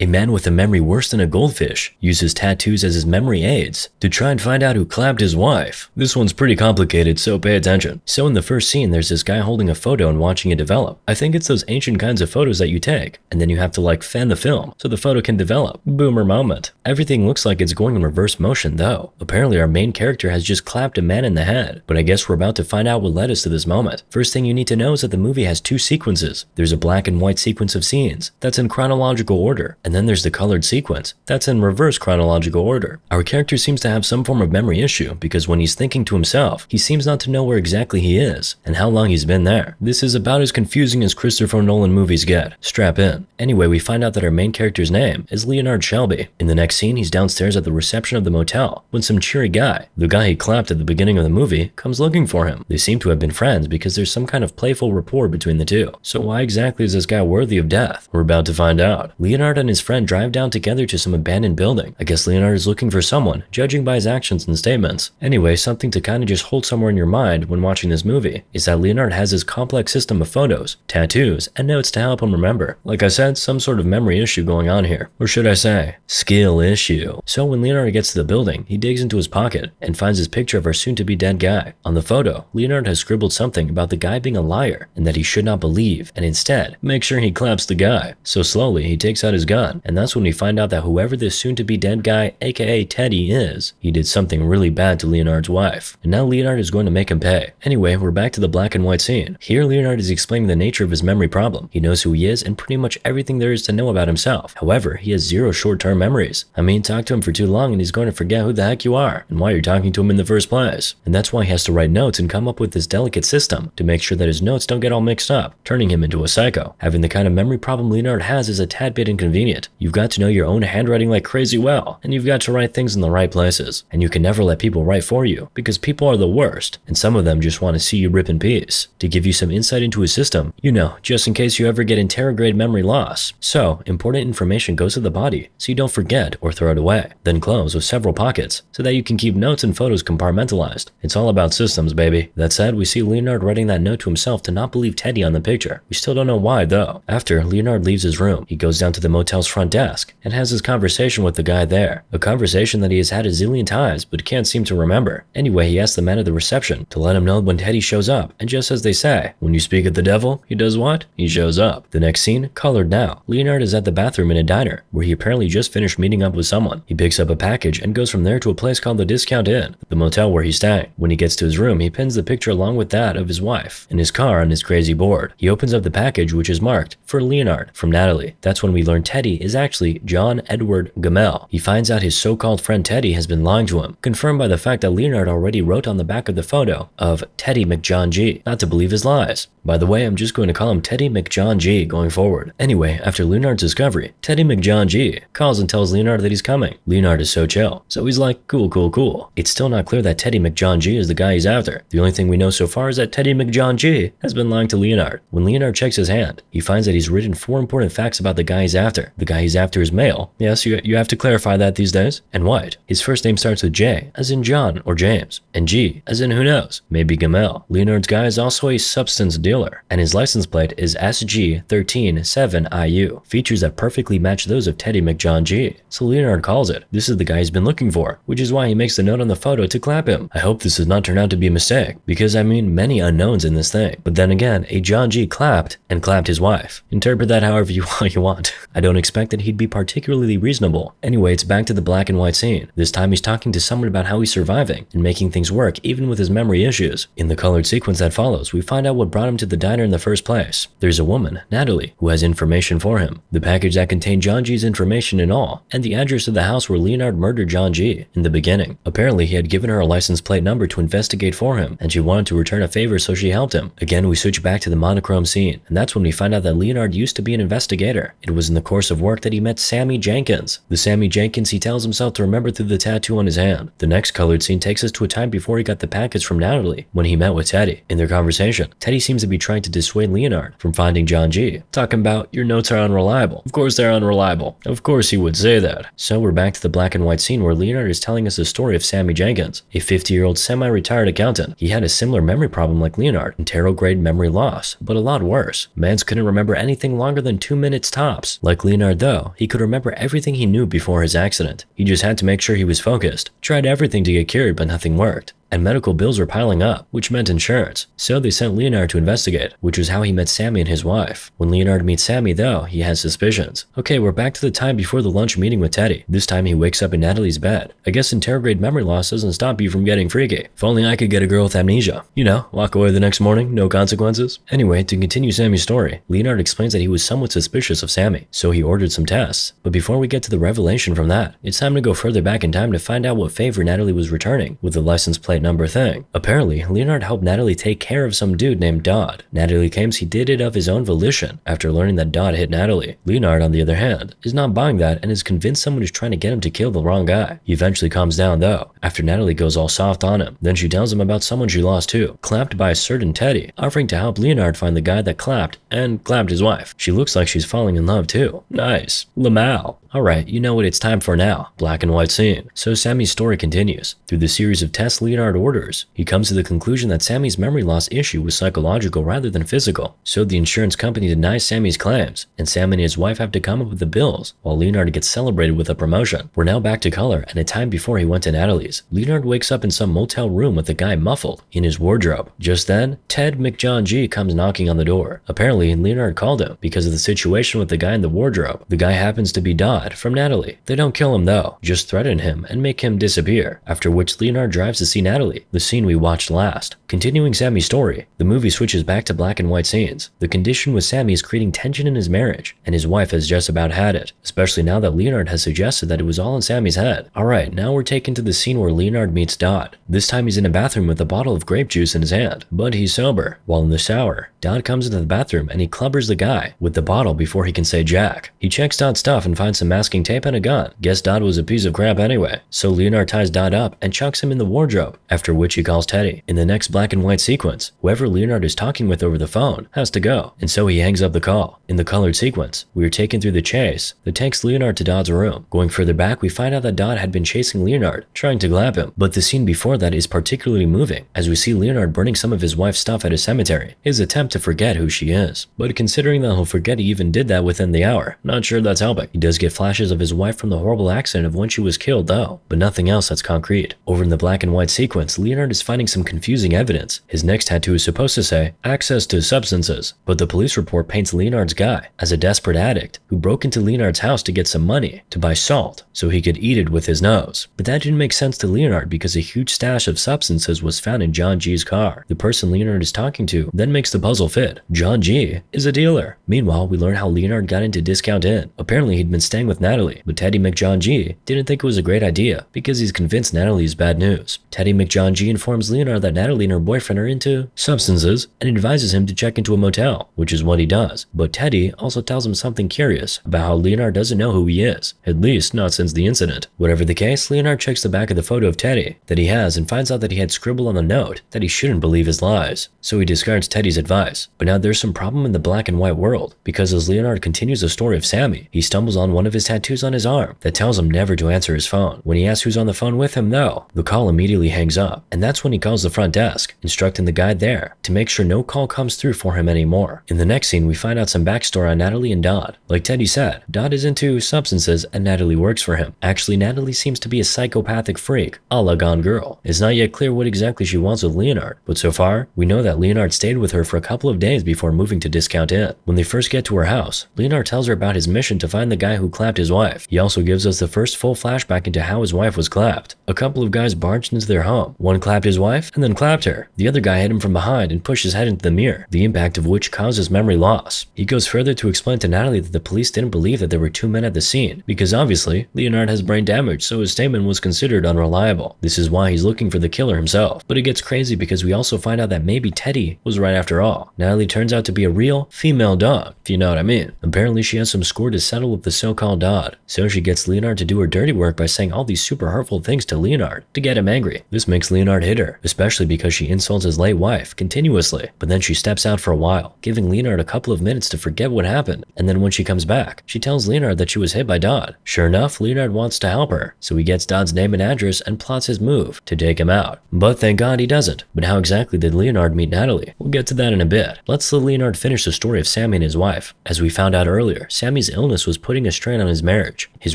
A man with a memory worse than a goldfish uses tattoos as his memory aids to try and find out who clapped his wife. This one's pretty complicated, so pay attention. So in the first scene, there's this guy holding a photo and watching it develop. I think it's those ancient kinds of photos that you take, and then you have to like fan the film so the photo can develop. Boomer moment. Everything looks like it's going in reverse motion though. Apparently our main character has just clapped a man in the head, but I guess we're about to find out what led us to this moment. First thing you need to know is that the movie has two sequences. There's a black and white sequence of scenes that's in chronological order, and then there's the colored sequence that's in reverse chronological order. Our character seems to have some form of memory issue because when he's thinking to himself, he seems not to know where exactly he is and how long he's been there. This is about as confusing as Christopher Nolan movies get. Strap in. Anyway, we find out that our main character's name is Leonard Shelby. In the next scene, he's downstairs at the reception of the motel when some cheery guy, the guy he clapped at the beginning of the movie, comes looking for him. They seem to have been friends because there's some kind of playful rapport between the two. So why exactly is this guy worthy of death? We're about to find out. Leonard and his friend drive down together to some abandoned building. I guess Leonard is looking for someone, judging by his actions and statements. Anyway, something to kind of just hold somewhere in your mind when watching this movie is that Leonard has his complex system of photos, tattoos, and notes to help him remember. Like I said, some sort of memory issue going on here. Or should I say, skill issue. So when Leonard gets to the building, he digs into his pocket and finds his picture of our soon-to-be dead guy. On the photo, Leonard has scribbled something about the guy being a liar and that he should not believe, and instead, make sure he claps the guy. So slowly, he takes out his gun, and that's when we find out that whoever this soon-to-be dead guy, aka Teddy, is, he did something really bad to Leonard's wife, and now Leonard is going to make him pay. Anyway, we're back to the black and white scene. Here, Leonard is explaining the nature of his memory problem. He knows who he is and pretty much everything there is to know about himself. However, he has zero short-term memories. I mean, talk to him for too long and he's going to forget who the heck you are and why you're talking to him in the first place. And that's why he has to write notes and come up with this delicate system to make sure that his notes don't get all mixed up, turning him into a psycho. Having the kind of memory problem Leonard has is a tad bit inconvenient. You've got to know your own handwriting like crazy well, and you've got to write things in the right places. And you can never let people write for you, because people are the worst, and some of them just want to see you rip in peace. To give you some insight into his system, you know, just in case you ever get interrograde memory loss. So, important information goes to the body, so you don't forget or throw it away. Then close with several pockets, so that you can keep notes and photos compartmentalized. It's all about systems, baby. That said, we see Leonard writing that note to himself to not believe Teddy on the picture. We still don't know why, though. After Leonard leaves his room, he goes down to the motel's front desk and has his conversation with the guy there. A conversation that he has had a zillion times but can't seem to remember. Anyway, he asks the man at the reception to let him know when Teddy shows up, and just as they say, when you speak of the devil, he does what? He shows up. The next scene, colored now. Leonard is at the bathroom in a diner, where he apparently just finished meeting up with someone. He picks up a package and goes from there to a place called the Discount Inn, the motel where he's staying. When he gets to his room, he pins the picture along with that of his wife in his car on his crazy board. He opens up the package, which is marked for Leonard from Natalie. That's when we learn Teddy is actually John Edward Gamel. He finds out his so-called friend Teddy has been lying to him, confirmed by the fact that Leonard already wrote on the back of the photo of Teddy McJohn G not to believe his lies. By the way, I'm just going to call him Teddy McJohn G going forward. Anyway, after Leonard's discovery, Teddy McJohn G calls and tells Leonard that he's coming. Leonard is so chill, so he's like, cool, cool, cool. It's still not clear that Teddy McJohn G is the guy he's after. The only thing we know so far is that Teddy McJohn G has been lying to Leonard. When Leonard checks his hand, he finds that he's written 4 important facts about the guy he's after. The guy he's after is male. Yes, you have to clarify that these days. And white. His first name starts with J, as in John or James, and G, as in who knows, maybe Gamel. Leonard's guy is also a substance dealer, and his license plate is SG137IU, features that perfectly match those of Teddy McJohn G. So Leonard calls it. This is the guy he's been looking for, which is why he makes the note on the photo to clap him. I hope this does not turn out to be a mistake, because I mean many unknowns in this thing. But then again, a John G clapped and clapped his wife. Interpret that however you want. I don't expect that he'd be particularly reasonable. Anyway, it's back to the black and white scene. This time he's talking to someone about how he's surviving and making things work even with his memory issues. In the colored sequence that follows, we find out what brought him to the diner in the first place. There's a woman, Natalie, who has information for him. The package that contained John G's information and all, and the address of the house where Leonard murdered John G in the beginning. Apparently, he had given her a license plate number to investigate for him, and she wanted to return a favor, so she helped him. Again, we switch back to the monochrome scene, and that's when we find out that Leonard used to be an investigator. It was in the course of work that he met Sammy Jenkins. The Sammy Jenkins he tells himself to remember through the tattoo on his hand. The next colored scene takes us to a time before he got the package from Natalie, when he met with Teddy. In their conversation, Teddy seems to be trying to dissuade Leonard from finding John G, talking about, your notes are unreliable. Of course they're unreliable. Of course he would say that. So we're back to the black and white scene where Leonard is telling us the story of Sammy Jenkins, a 50-year-old semi-retired accountant. He had a similar memory problem like Leonard, interrograde memory loss, but a lot worse. Mans couldn't remember anything longer than 2 minutes tops. Like Leonard Leonard, though, he could remember everything he knew before his accident. He just had to make sure he was focused. Tried everything to get cured, but nothing worked. And medical bills were piling up, which meant insurance. So they sent Leonard to investigate, which was how he met Sammy and his wife. When Leonard meets Sammy, though, he has suspicions. Okay, we're back to the time before the lunch meeting with Teddy. This time he wakes up in Natalie's bed. I guess interrograde memory loss doesn't stop you from getting freaky. If only I could get a girl with amnesia. You know, walk away the next morning, no consequences. Anyway, to continue Sammy's story, Leonard explains that he was somewhat suspicious of Sammy, so he ordered some tests. But before we get to the revelation from that, it's time to go further back in time to find out what favor Natalie was returning with the license plate number thing. Apparently, Leonard helped Natalie take care of some dude named Dodd. Natalie claims he did it of his own volition after learning that Dodd hit Natalie. Leonard, on the other hand, is not buying that and is convinced someone is trying to get him to kill the wrong guy. He eventually calms down though, after Natalie goes all soft on him. Then she tells him about someone she lost too, clapped by a certain Teddy, offering to help Leonard find the guy that clapped and clapped his wife. She looks like she's falling in love too. Nice. Lamal. Alright, you know what it's time for now. Black and white scene. So Sammy's story continues. Through the series of tests Leonard orders, he comes to the conclusion that Sammy's memory loss issue was psychological rather than physical. So the insurance company denies Sammy's claims, and Sam and his wife have to come up with the bills, while Leonard gets celebrated with a promotion. We're now back to color and a time before he went to Natalie's. Leonard wakes up in some motel room with a guy muffled in his wardrobe. Just then, Ted McJohn G comes knocking on the door. Apparently, Leonard called him because of the situation with the guy in the wardrobe. The guy happens to be Dodd from Natalie. They don't kill him though, just threaten him and make him disappear, after which Leonard drives to see Natalie, the scene we watched last. Continuing Sammy's story, the movie switches back to black and white scenes. The condition with Sammy is creating tension in his marriage, and his wife has just about had it, especially now that Leonard has suggested that it was all in Sammy's head. Alright, now we're taken to the scene where Leonard meets Dodd. This time he's in a bathroom with a bottle of grape juice in his hand, but he's sober. While in the shower, Dodd comes into the bathroom and he clubbers the guy with the bottle before he can say jack. He checks Dodd's stuff and finds some masking tape and a gun. Guess Dodd was a piece of crap anyway. So Leonard ties Dodd up and chucks him in the wardrobe, after which he calls Teddy. In the next black and white sequence, whoever Leonard is talking with over the phone has to go, and so he hangs up the call. In the colored sequence, we are taken through the chase that takes Leonard to Dodd's room. Going further back, we find out that Dodd had been chasing Leonard, trying to grab him, but the scene before that is particularly moving, as we see Leonard burning some of his wife's stuff at a cemetery, his attempt to forget who she is. But considering that he'll forget he even did that within the hour, not sure that's helping. He does get flashes of his wife from the horrible accident of when she was killed though, but nothing else that's concrete. Over in the black and white sequence, Leonard is finding some confusing evidence. His next tattoo is supposed to say, access to substances, but the police report paints Leonard's guy as a desperate addict who broke into Leonard's house to get some money to buy salt so he could eat it with his nose. But that didn't make sense to Leonard because a huge stash of substances was found in John G's car. The person Leonard is talking to then makes the puzzle fit. John G is a dealer. Meanwhile, we learn how Leonard got into Discount Inn. Apparently he'd been staying with Natalie, but Teddy McJohn G didn't think it was a great idea because he's convinced Natalie is bad news. Teddy McJohn G informs Leonard that Natalie and her boyfriend are into substances and advises him to check into a motel, which is what he does. But Teddy also tells him something curious about how Leonard doesn't know who he is, at least not since the incident. Whatever the case, Leonard checks the back of the photo of Teddy that he has and finds out that he had scribbled on the note that he shouldn't believe his lies, so he discards Teddy's advice. But now there's some problem in the black and white world, because as Leonard continues the story of Sammy, he stumbles on one of his tattoos on his arm that tells him never to answer his phone. When he asks who's on the phone with him though, the call immediately hangs up, and that's when he calls the front desk, instructing the guy there to make sure no call comes through for him anymore. In the next scene, we find out some backstory on Natalie and Dodd. Like Teddy said, Dodd is into substances and Natalie works for him. Actually, Natalie seems to be a psychopathic freak, a la Gone Girl. It's not yet clear what exactly she wants with Leonard, but so far, we know that Leonard stayed with her for a couple of days before moving to Discount Inn. When they first get to her house, Leonard tells her about his mission to find the guy who clapped his wife. He also gives us the first full flashback into how his wife was clapped. A couple of guys barged into their home. One clapped his wife and then clapped her. The other guy hit him from behind and pushed his head into the mirror, the impact of which causes memory loss. He goes further to explain to Natalie that the police didn't believe that there were two men at the scene, because obviously, Leonard has brain damage, so his statement was considered unreliable. This is why he's looking for the killer himself. But it gets crazy because we also find out that maybe Teddy was right after all. Natalie turns out to be a real female dog, if you know what I mean. Apparently she has some score to settle with the so-called Dodd, so she gets Leonard to do her dirty work by saying all these super hurtful things to Leonard to get him angry. This This makes Leonard hit her, especially because she insults his late wife continuously, but then she steps out for a while, giving Leonard a couple of minutes to forget what happened, and then when she comes back, she tells Leonard that she was hit by Dodd. Sure enough, Leonard wants to help her, so he gets Dodd's name and address and plots his move to take him out. But thank God he doesn't. But how exactly did Leonard meet Natalie? We'll get to that in a bit. Let's let Leonard finish the story of Sammy and his wife. As we found out earlier, Sammy's illness was putting a strain on his marriage. His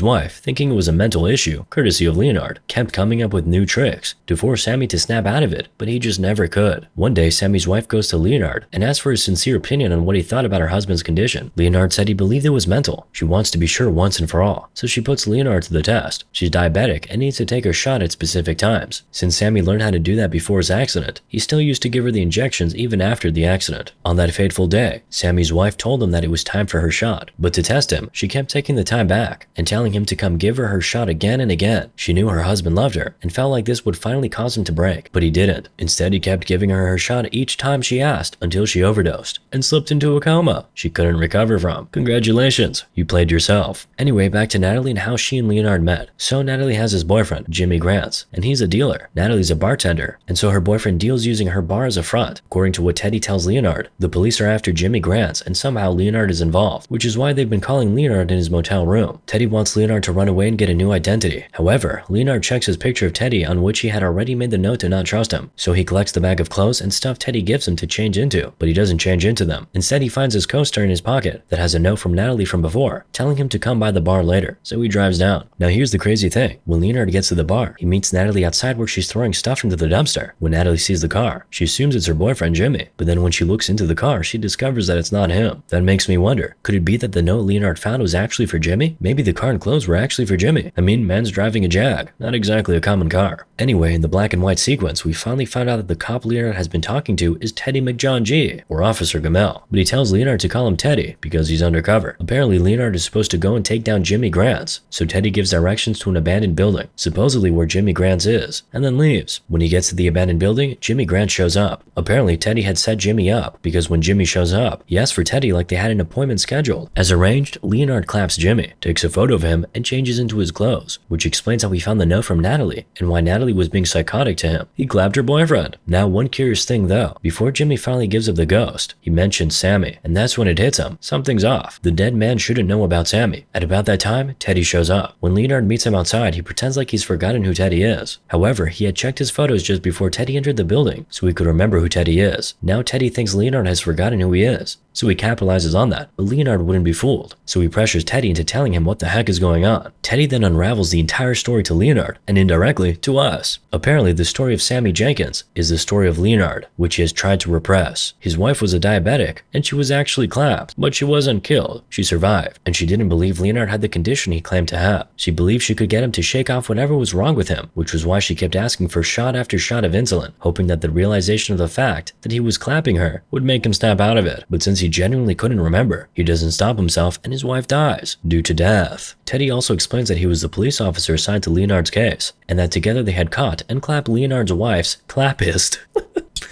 wife, thinking it was a mental issue, courtesy of Leonard, kept coming up with new tricks to force Sammy to snap out of it, but he just never could. One day, Sammy's wife goes to Leonard and asks for his sincere opinion on what he thought about her husband's condition. Leonard said he believed it was mental. She wants to be sure once and for all, so she puts Leonard to the test. She's diabetic and needs to take her shot at specific times. Since Sammy learned how to do that before his accident, he still used to give her the injections even after the accident. On that fateful day, Sammy's wife told him that it was time for her shot, but to test him, she kept taking the time back and telling him to come give her shot again and again. She knew her husband loved her and felt like this would finally cause him to break, but he didn't. Instead, he kept giving her shot each time she asked until she overdosed and slipped into a coma she couldn't recover from. Congratulations, you played yourself. Anyway, back to Natalie and how she and Leonard met. So Natalie has his boyfriend, Jimmy Grants, and he's a dealer. Natalie's a bartender, and so her boyfriend deals using her bar as a front. According to what Teddy tells Leonard, the police are after Jimmy Grants and somehow Leonard is involved, which is why they've been calling Leonard in his motel room. Teddy wants Leonard to run away and get a new identity. However, Leonard checks his picture of Teddy on which he had already made the note to not trust him, so he collects the bag of clothes and stuff Teddy gives him to change into, but he doesn't change into them. Instead, he finds his coaster in his pocket that has a note from Natalie from before, telling him to come by the bar later, so he drives down. Now here's the crazy thing. When Leonard gets to the bar, he meets Natalie outside where she's throwing stuff into the dumpster. When Natalie sees the car, she assumes it's her boyfriend Jimmy, but then when she looks into the car, she discovers that it's not him. That makes me wonder, could it be that the note Leonard found was actually for Jimmy? Maybe the car and clothes were actually for Jimmy. I mean, man's driving a Jag, not exactly a common car. Anyway, in the black and white sequence, we finally find out that the cop Leonard has been talking to is Teddy McJohn G, or Officer Gamel, but he tells Leonard to call him Teddy because he's undercover. Apparently, Leonard is supposed to go and take down Jimmy Grants, so Teddy gives directions to an abandoned building, supposedly where Jimmy Grants is, and then leaves. When he gets to the abandoned building, Jimmy Grants shows up. Apparently, Teddy had set Jimmy up because when Jimmy shows up, he asks for Teddy like they had an appointment scheduled. As arranged, Leonard claps Jimmy, takes a photo of him, and changes into his clothes, which explains how he found the note from Natalie and why Natalie was being psychotic to him. He clapped her boyfriend. Now, one curious thing though, before Jimmy finally gives up the ghost, he mentions Sammy, and that's when it hits him. Something's off. The dead man shouldn't know about Sammy. At about that time, Teddy shows up. When Leonard meets him outside, he pretends like he's forgotten who Teddy is. However, he had checked his photos just before Teddy entered the building, so he could remember who Teddy is. Now Teddy thinks Leonard has forgotten who he is, so he capitalizes on that, but Leonard wouldn't be fooled, so he pressures Teddy into telling him what the heck is going on. Teddy then unravels the entire story to Leonard, and indirectly to us. Apparently, the story of Sammy Jenkins is the story of Leonard, which he has tried to repress. His wife was a diabetic, and she was actually clapped, but she wasn't killed. She survived, and she didn't believe Leonard had the condition he claimed to have. She believed she could get him to shake off whatever was wrong with him, which was why she kept asking for shot after shot of insulin, hoping that the realization of the fact that he was clapping her would make him snap out of it. But since he genuinely couldn't remember, he doesn't stop himself and his wife dies due to death. Teddy also explains that he was the police officer assigned to Leonard's case, and that together they had caught and clapped Leonard's wife's clappist.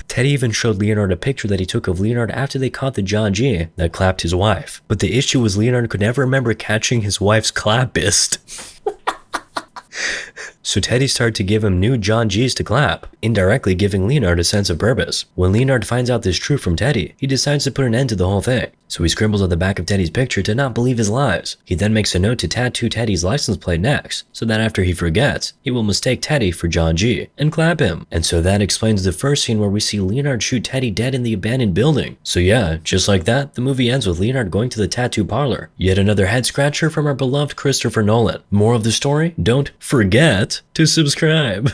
Teddy even showed Leonard a picture that he took of Leonard after they caught the John G that clapped his wife. But the issue was Leonard could never remember catching his wife's clappist. So Teddy started to give him new John G's to clap, indirectly giving Leonard a sense of purpose. When Leonard finds out this truth from Teddy, he decides to put an end to the whole thing. So he scribbles on the back of Teddy's picture to not believe his lies. He then makes a note to tattoo Teddy's license plate next, so that after he forgets, he will mistake Teddy for John G and clap him. And so that explains the first scene where we see Leonard shoot Teddy dead in the abandoned building. So yeah, just like that, the movie ends with Leonard going to the tattoo parlor. Yet another head scratcher from our beloved Christopher Nolan. More of the story? Don't forget to subscribe.